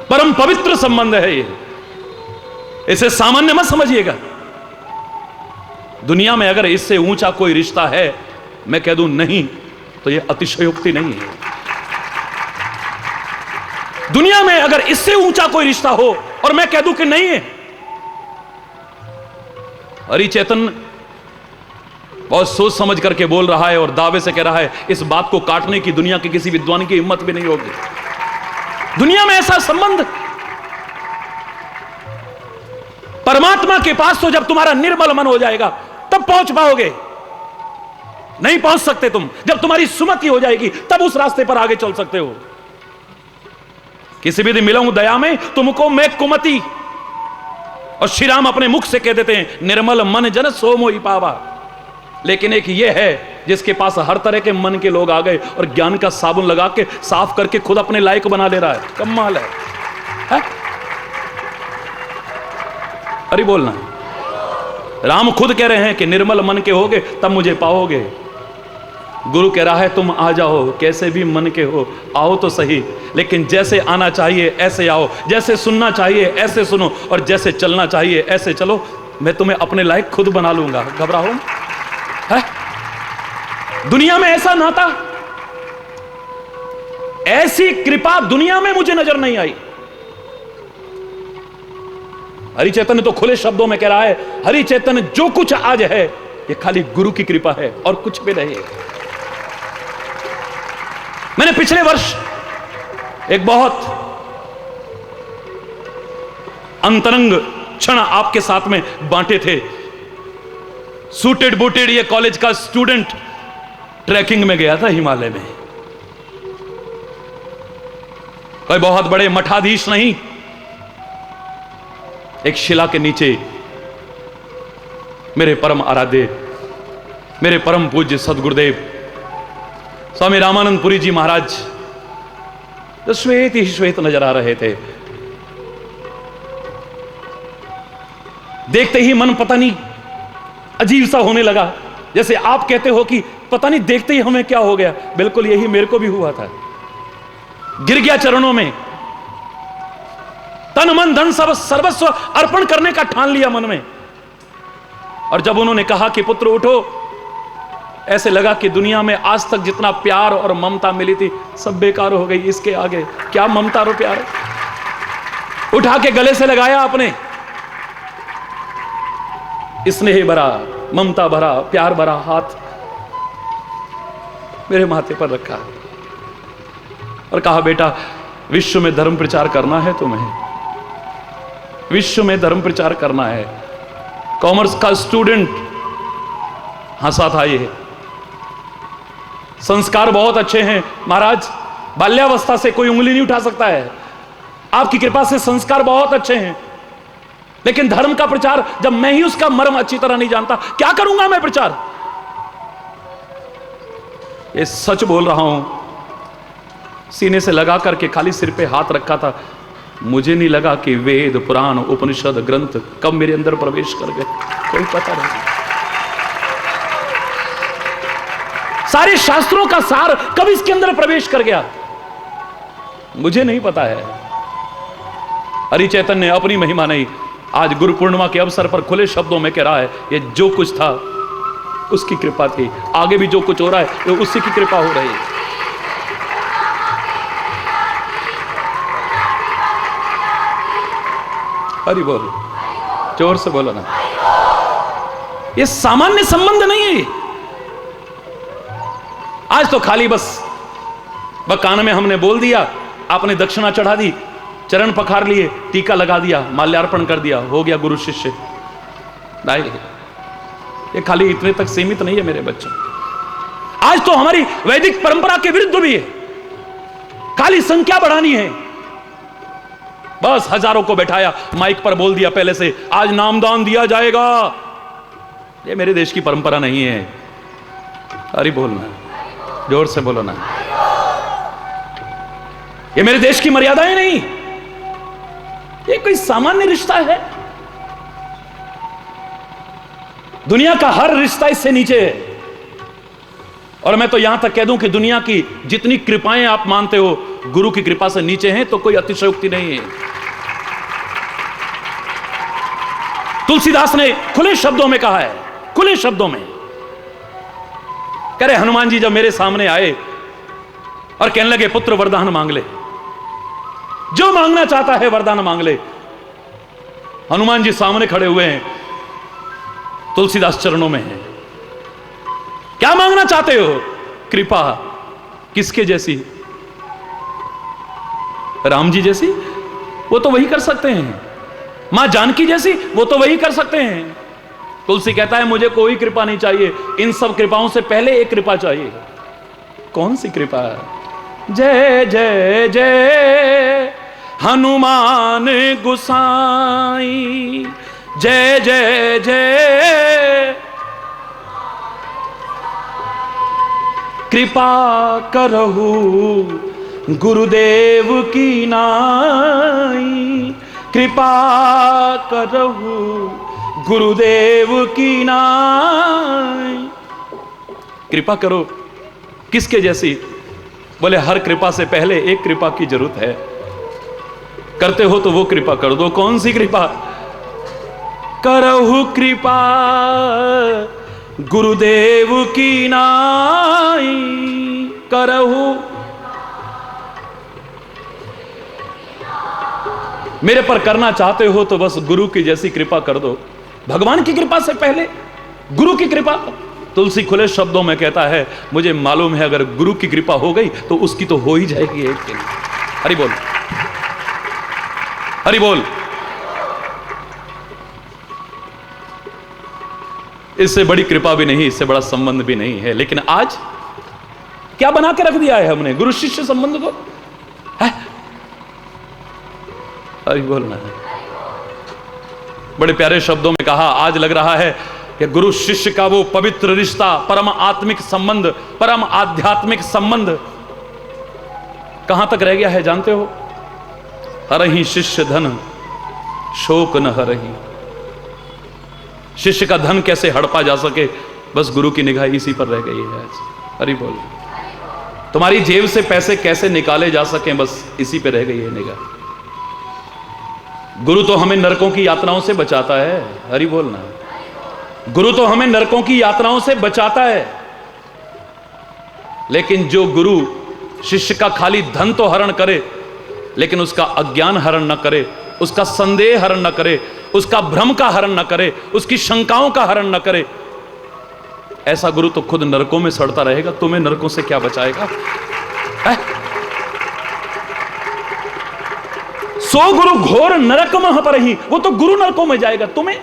परम पवित्र संबंध है। ये इसे सामान्य मत समझिएगा। दुनिया में अगर इससे ऊंचा कोई रिश्ता है, मैं कह दूं नहीं, तो यह अतिशयोक्ति नहीं है। दुनिया में अगर इससे ऊंचा कोई रिश्ता हो और मैं कह दूं कि नहीं है। हरि चैतन्य बहुत सोच समझ करके बोल रहा है और दावे से कह रहा है, इस बात को काटने की दुनिया के किसी विद्वान की हिम्मत भी नहीं होगी। दुनिया में ऐसा संबंध परमात्मा के पास तो जब तुम्हारा निर्मल मन हो जाएगा तब पहुंच पाओगे। नहीं पहुंच सकते तुम। जब तुम्हारी सुमति हो जाएगी तब उस रास्ते पर आगे चल सकते हो। किसी भी दिन मिलाऊं दया में तुमको मैं कुमति, और श्री राम अपने मुख से कह देते हैं, निर्मल मन जन सो मोहि पावा। लेकिन एक ये है जिसके पास हर तरह के मन के लोग आ गए और ज्ञान का साबुन लगा के साफ करके खुद अपने लायक बना ले रहा है। कमाल है? अरे बोलना। राम खुद कह रहे हैं कि निर्मल मन के होगे तब मुझे पाओगे। गुरु कह रहा है तुम आ जाओ, कैसे भी मन के हो, आओ तो सही, लेकिन जैसे आना चाहिए ऐसे आओ, जैसे सुनना चाहिए ऐसे सुनो, और जैसे चलना चाहिए ऐसे चलो। मैं तुम्हें अपने लायक खुद बना लूंगा, घबराओ है? दुनिया में ऐसा नाता, ऐसी कृपा दुनिया में मुझे नजर नहीं आई। हरि चैतन्य तो खुले शब्दों में कह रहा है, हरि चैतन्य जो कुछ आज है ये खाली गुरु की कृपा है और कुछ भी नहीं है। मैंने पिछले वर्ष एक बहुत अंतरंग क्षण आपके साथ में बांटे थे। सूटेड बूटेड ये कॉलेज का स्टूडेंट ट्रैकिंग में गया था हिमालय में। कोई बहुत बड़े मठाधीश नहीं, एक शिला के नीचे मेरे परम आराध्य, मेरे परम पूज्य सदगुरुदेव स्वामी रामानंद पुरी जी महाराज जो श्वेत ही श्वेत नजर आ रहे थे। देखते ही मन पता नहीं अजीब सा होने लगा, जैसे आप कहते हो कि पता नहीं देखते ही हमें क्या हो गया। बिल्कुल यही मेरे को भी हुआ था। गिर गया चरणों में, तन मन धन सब सर्वस्व अर्पण करने का ठान लिया मन में। और जब उन्होंने कहा कि पुत्र उठो, ऐसे लगा कि दुनिया में आज तक जितना प्यार और ममता मिली थी सब बेकार हो गई। इसके आगे क्या ममता और प्यार। उठा के गले से लगाया अपने, स्नेह भरा, ममता भरा, प्यार भरा हाथ मेरे माथे पर रखा और कहा, बेटा विश्व में धर्म प्रचार करना है तुम्हें, विश्व में धर्म प्रचार करना है। कॉमर्स का स्टूडेंट हंसा था ये, संस्कार बहुत अच्छे हैं महाराज, बाल्यावस्था से कोई उंगली नहीं उठा सकता है, आपकी कृपा से संस्कार बहुत अच्छे हैं, लेकिन धर्म का प्रचार जब मैं ही उसका मर्म अच्छी तरह नहीं जानता, क्या करूंगा मैं प्रचार? ये सच बोल रहा हूं, सीने से लगा करके खाली सिर पे हाथ रखा था, मुझे नहीं लगा कि वेद पुराण उपनिषद ग्रंथ कब मेरे अंदर प्रवेश कर गए, कोई पता नहीं। सारे शास्त्रों का सार कब इसके अंदर प्रवेश कर गया, मुझे नहीं पता है। हरि चैतन्य ने अपनी महिमा नहीं, आज गुरु पूर्णिमा के अवसर पर खुले शब्दों में कह रहा है, ये जो कुछ था उसकी कृपा थी, आगे भी जो कुछ हो रहा है ये उसी की कृपा हो रही है। हरि बोल, जोर से बोलो ना, ये सामान्य संबंध नहीं है। आज तो खाली बस कान में हमने बोल दिया, आपने दक्षिणा चढ़ा दी, चरण पखार लिए, टीका लगा दिया, माल्यार्पण कर दिया, हो गया गुरु शिष्य। नहीं, ये खाली इतने तक सीमित नहीं है मेरे बच्चों। आज तो हमारी वैदिक परंपरा के विरुद्ध भी है, खाली संख्या बढ़ानी है, बस हजारों को बैठाया, माइक पर बोल दिया पहले से, आज नामदान दिया जाएगा। ये मेरे देश की परंपरा नहीं है। अरे बोलना, जोर से बोलो ना, ये मेरे देश की मर्यादाएं नहीं, ये कोई सामान्य रिश्ता है। दुनिया का हर रिश्ता इससे नीचे है। और मैं तो यहां तक कह दूं कि दुनिया की जितनी कृपाएं आप मानते हो गुरु की कृपा से नीचे हैं, तो कोई अतिशयोक्ति नहीं है। तुलसीदास ने खुले शब्दों में कहा है, खुले शब्दों में कह रहे, हनुमान जी जब मेरे सामने आए और कहने लगे पुत्र वरदान मांग ले, जो मांगना चाहता है वरदान मांग ले। हनुमान जी सामने खड़े हुए हैं, तुलसीदास चरणों में है, क्या मांगना चाहते हो? कृपा। किसके जैसी? राम जी जैसी? वो तो वही कर सकते हैं। मां जानकी जैसी? वो तो वही कर सकते हैं। तुलसी कहता है मुझे कोई कृपा नहीं चाहिए, इन सब कृपाओं से पहले एक कृपा चाहिए। कौन सी कृपा? जय जय जय हनुमान गोसाई, जय जय जय कृपा करहु गुरुदेव की नाई, कृपा करहु गुरुदेव की नाई। कृपा करो किसके जैसी? बोले हर कृपा से पहले एक कृपा की जरूरत है, करते हो तो वो कृपा कर दो। कौन सी कृपा? करहु कृपा गुरुदेव की नाई, करहु। मेरे पर करना चाहते हो तो बस गुरु की जैसी कृपा कर दो। भगवान की कृपा से पहले गुरु की कृपा। तुलसी खुले शब्दों में कहता है मुझे मालूम है अगर गुरु की कृपा हो गई तो उसकी तो हो ही जाएगी एक दिन। हरि बोल, हरि बोल। इससे बड़ी कृपा भी नहीं, इससे बड़ा संबंध भी नहीं है। लेकिन आज क्या बना के रख दिया है हमने गुरु शिष्य संबंध को? है? अरे बोलना है। बड़े प्यारे शब्दों में कहा, आज लग रहा है कि गुरु शिष्य का वो पवित्र रिश्ता, परम आत्मिक संबंध, परम आध्यात्मिक संबंध कहां तक रह गया है जानते हो? हरहि शिष्य धन शोक न हरहि। शिष्य का धन कैसे हड़पा जा सके, बस गुरु की निगाह इसी पर रह गई है आज। अरे बोल। तुम्हारी जेब से पैसे कैसे निकाले जा सके, बस इसी पे रह गई है निगाह। गुरु तो हमें नरकों की यात्राओं से बचाता है। हरि बोलना। गुरु तो हमें नरकों की यात्राओं से बचाता है। लेकिन जो गुरु शिष्य का खाली धन तो हरण करे, लेकिन उसका अज्ञान हरण न करे, उसका संदेह हरण न करे, उसका भ्रम का हरण न करे, उसकी शंकाओं का हरण न करे, ऐसा गुरु तो खुद नरकों में सड़ता रहेगा। तुम्हें नरकों से क्या बचाएगा? सो गुरु घोर नरक मह पर ही, वो तो गुरु नरकों में जाएगा, तुम्हें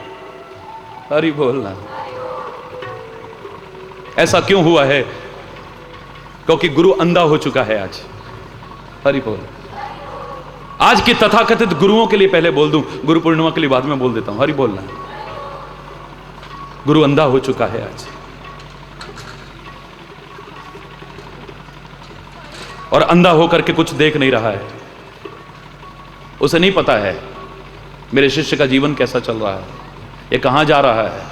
हरि बोलना। ऐसा क्यों हुआ है? क्योंकि गुरु अंधा हो चुका है आज। हरि बोल। आज के तथाकथित गुरुओं के लिए पहले बोल दूं, गुरु पूर्णिमा के लिए बाद में बोल देता हूं। हरि बोलना। गुरु अंधा हो चुका है आज, और अंधा होकर के कुछ देख नहीं रहा है। उसे नहीं पता है मेरे शिष्य का जीवन कैसा चल रहा है, ये कहां जा रहा है,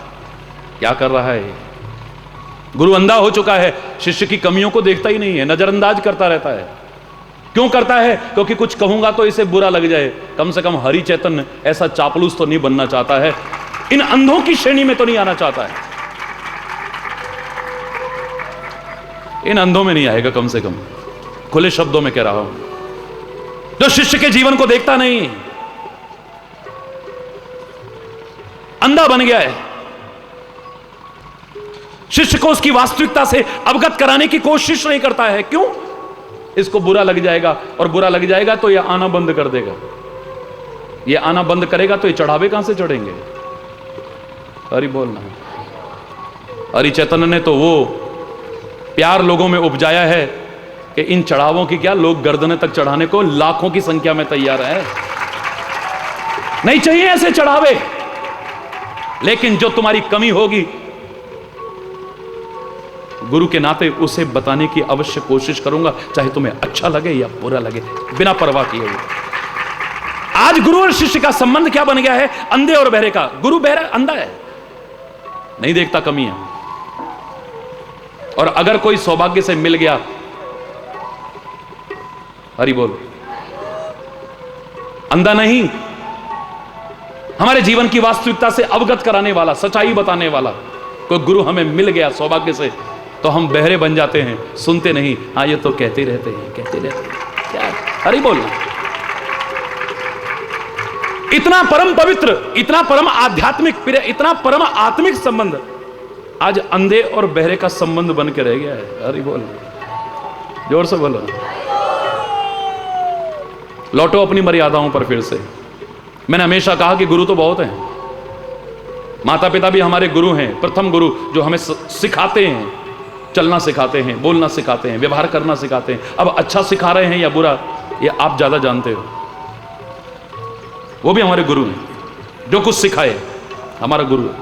क्या कर रहा है। गुरु अंधा हो चुका है, शिष्य की कमियों को देखता ही नहीं है, नजरअंदाज करता रहता है। क्यों करता है? क्योंकि कुछ कहूंगा तो इसे बुरा लग जाए। कम से कम हरि चैतन्य ऐसा चापलूस तो नहीं बनना चाहता है, इन अंधों की श्रेणी में तो नहीं आना चाहता है, इन अंधों में नहीं आएगा। कम से कम खुले शब्दों में कह रहा हूं, जो शिष्य के जीवन को देखता नहीं, अंधा बन गया है। शिष्य को उसकी वास्तविकता से अवगत कराने की कोशिश नहीं करता है। क्यों? इसको बुरा लग जाएगा, और बुरा लग जाएगा तो यह आना बंद कर देगा। यह आना बंद करेगा तो ये चढ़ावे कहां से चढ़ेंगे। हरि बोलना। हरि चैतन्य ने तो वो प्यार लोगों में उपजाया है कि इन चढ़ावों की क्या, लोग गर्दनें तक चढ़ाने को लाखों की संख्या में तैयार है। नहीं चाहिए ऐसे चढ़ावे, लेकिन जो तुम्हारी कमी होगी गुरु के नाते उसे बताने की अवश्य कोशिश करूंगा, चाहे तुम्हें अच्छा लगे या बुरा लगे, बिना परवाह किए हुए। आज गुरु और शिष्य का संबंध क्या बन गया है? अंधे और बहरे का। गुरु बहरा अंधा है, नहीं देखता कमियां, और अगर कोई सौभाग्य से मिल गया, हरि बोल, अंधा नहीं, हमारे जीवन की वास्तविकता से अवगत कराने वाला, सच्चाई बताने वाला कोई गुरु हमें मिल गया सौभाग्य से, तो हम बहरे बन जाते हैं, सुनते नहीं। हाँ, ये तो कहते रहते हैं, कहते रहते हैं, क्या हरि बोलना। इतना परम पवित्र, इतना परम आध्यात्मिक, इतना परम आत्मिक संबंध आज अंधे और बहरे का संबंध बन के रह गया है। हरि बोल, जोर से बोलो। लौटो अपनी मर्यादाओं पर फिर से। मैंने हमेशा कहा कि गुरु तो बहुत हैं, माता पिता भी हमारे गुरु हैं, प्रथम गुरु जो हमें सिखाते हैं, चलना सिखाते हैं, बोलना सिखाते हैं, व्यवहार करना सिखाते हैं। अब अच्छा सिखा रहे हैं या बुरा, ये आप ज्यादा जानते हो। वो भी हमारे गुरु हैं, जो कुछ सिखाए हमारा गुरु है,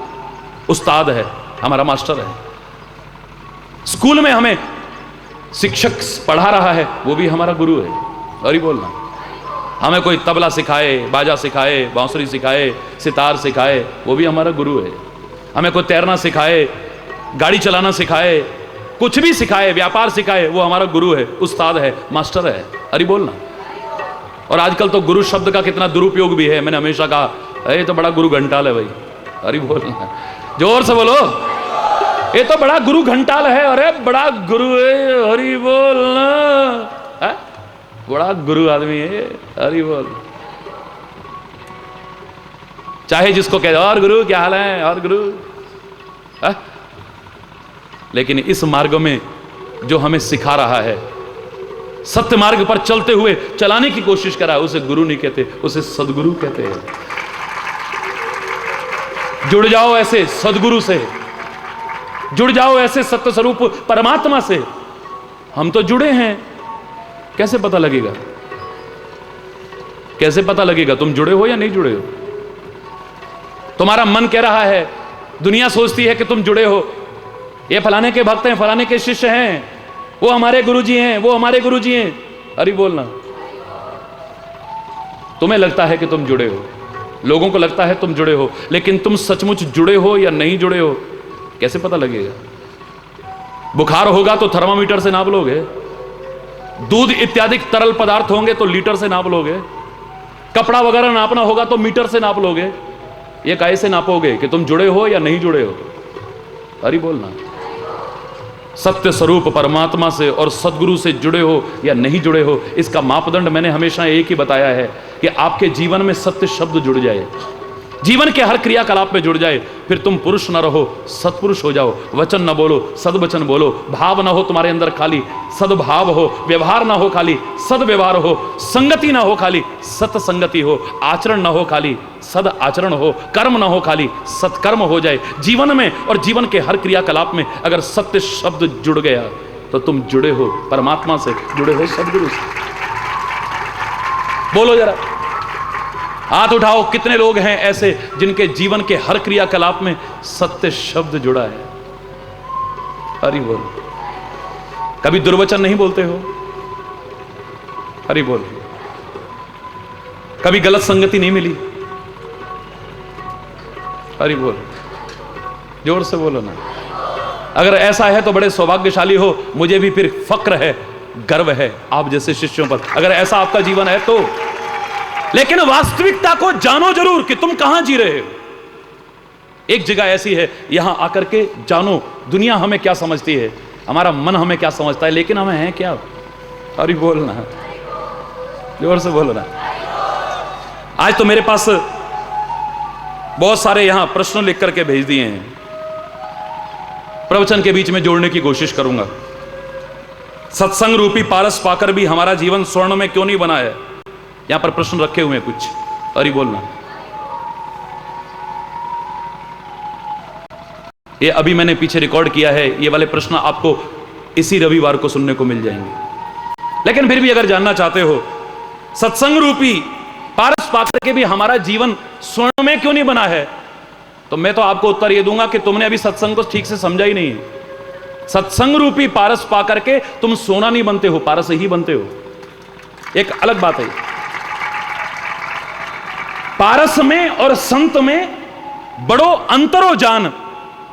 उस्ताद है, हमारा मास्टर है। स्कूल में हमें शिक्षक पढ़ा रहा है, वो भी हमारा गुरु है। और ही बोलना, हमें कोई तबला सिखाए, बाजा सिखाए, बांसुरी सिखाए, सितार सिखाए, वो भी हमारा गुरु है। हमें कोई तैरना सिखाए, गाड़ी चलाना सिखाए, कुछ भी सिखाए, व्यापार सिखाए, वो हमारा गुरु है, उस्ताद है, मास्टर है। अरे बोलना। और आजकल तो गुरु शब्द का कितना दुरुपयोग भी है। मैंने हमेशा कहा ये तो बड़ा गुरु घंटाल है भाई। अरे बोलना, जोर से बोलो, ये तो बड़ा गुरु घंटाल है। अरे बड़ा गुरु है, हरि बोलना, है? बड़ा गुरु आदमी है, हरि बोल। चाहे जिसको कहे और गुरु क्या हाल है, और गुरु है? लेकिन इस मार्ग में जो हमें सिखा रहा है, सत्य मार्ग पर चलते हुए चलाने की कोशिश कर रहा है, उसे गुरु नहीं कहते, उसे सदगुरु कहते हैं। जुड़ जाओ ऐसे सदगुरु से, जुड़ जाओ ऐसे सत्य स्वरूप परमात्मा से। हम तो जुड़े हैं, कैसे पता लगेगा? कैसे पता लगेगा तुम जुड़े हो या नहीं जुड़े हो? तुम्हारा मन कह रहा है, दुनिया सोचती है कि तुम जुड़े हो, ये फलाने के भक्त हैं, फलाने के शिष्य हैं, वो हमारे गुरुजी हैं, वो हमारे गुरुजी हैं। अरे बोलना, तुम्हें लगता है कि तुम जुड़े हो, लोगों को लगता है तुम जुड़े हो, लेकिन तुम सचमुच जुड़े हो या नहीं जुड़े हो कैसे पता लगेगा? बुखार होगा तो थर्मामीटर से नाप लोगे, दूध इत्यादि तरल पदार्थ होंगे तो लीटर से नाप लोगे, कपड़ा वगैरह नापना होगा तो मीटर से नाप लोगे। ये कैसे नापोगे कि तुम जुड़े हो या नहीं जुड़े हो? अरे बोलना, सत्य स्वरूप परमात्मा से और सदगुरु से जुड़े हो या नहीं जुड़े हो, इसका मापदंड मैंने हमेशा एक ही बताया है कि आपके जीवन में सत्य शब्द जुड़ जाए, जीवन के हर क्रियाकलाप में जुड़ जाए, फिर तुम पुरुष न रहो सत्पुरुष हो जाओ। वचन न बोलो सद्वचन बोलो, भाव न हो तुम्हारे अंदर खाली सद्भाव हो, व्यवहार न हो खाली सद्व्यवहार हो, संगति न हो खाली सत्संगति हो, आचरण न हो खाली सद आचरण हो, कर्म न हो खाली सत्कर्म हो जाए। जीवन में और जीवन के हर क्रियाकलाप में अगर सत्य शब्द जुड़ गया तो तुम जुड़े हो परमात्मा से, जुड़े हो सदगुरु से। बोलो जरा, हाथ उठाओ, कितने लोग हैं ऐसे जिनके जीवन के हर क्रियाकलाप में सत्य शब्द जुड़ा है? हरि बोल। कभी दुर्वचन नहीं बोलते हो? हरि बोल। कभी गलत संगति नहीं मिली? हरि बोल। जोर से बोलो ना। अगर ऐसा है तो बड़े सौभाग्यशाली हो, मुझे भी फिर फक्र है, गर्व है आप जैसे शिष्यों पर, अगर ऐसा आपका जीवन है तो। लेकिन वास्तविकता को जानो जरूर कि तुम कहां जी रहे हो। एक जगह ऐसी है, यहां आकर के जानो दुनिया हमें क्या समझती है, हमारा मन हमें क्या समझता है, लेकिन हमें है क्या। अरे बोलना, जोर से बोलो ना। आज तो मेरे पास बहुत सारे यहां प्रश्न लिख करके भेज दिए हैं, प्रवचन के बीच में जोड़ने की कोशिश करूंगा। सत्संग रूपी पारस पाकर भी हमारा जीवन स्वर्ण में क्यों नहीं बना है? यहां पर प्रश्न रखे हुए हैं कुछ, अरे बोलना। ये अभी मैंने पीछे रिकॉर्ड किया है, ये वाले प्रश्न आपको इसी रविवार को सुनने को मिल जाएंगे। लेकिन फिर भी अगर जानना चाहते हो सत्संग रूपी पारस पाकर के भी हमारा जीवन स्वर्ण में क्यों नहीं बना है, तो मैं तो आपको उत्तर ये दूंगा कि तुमने अभी सत्संग को ठीक से समझा ही नहीं है। सत्संग रूपी पारस पाकर के तुम सोना नहीं बनते हो, पारस ही बनते हो। एक अलग बात है, पारस में और संत में बड़ो अंतरो जान,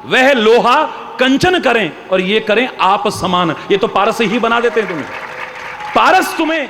वह लोहा कंचन करें और ये करें आप समान। ये तो पारस ही बना देते हैं तुम्हें। पारस तुम्हें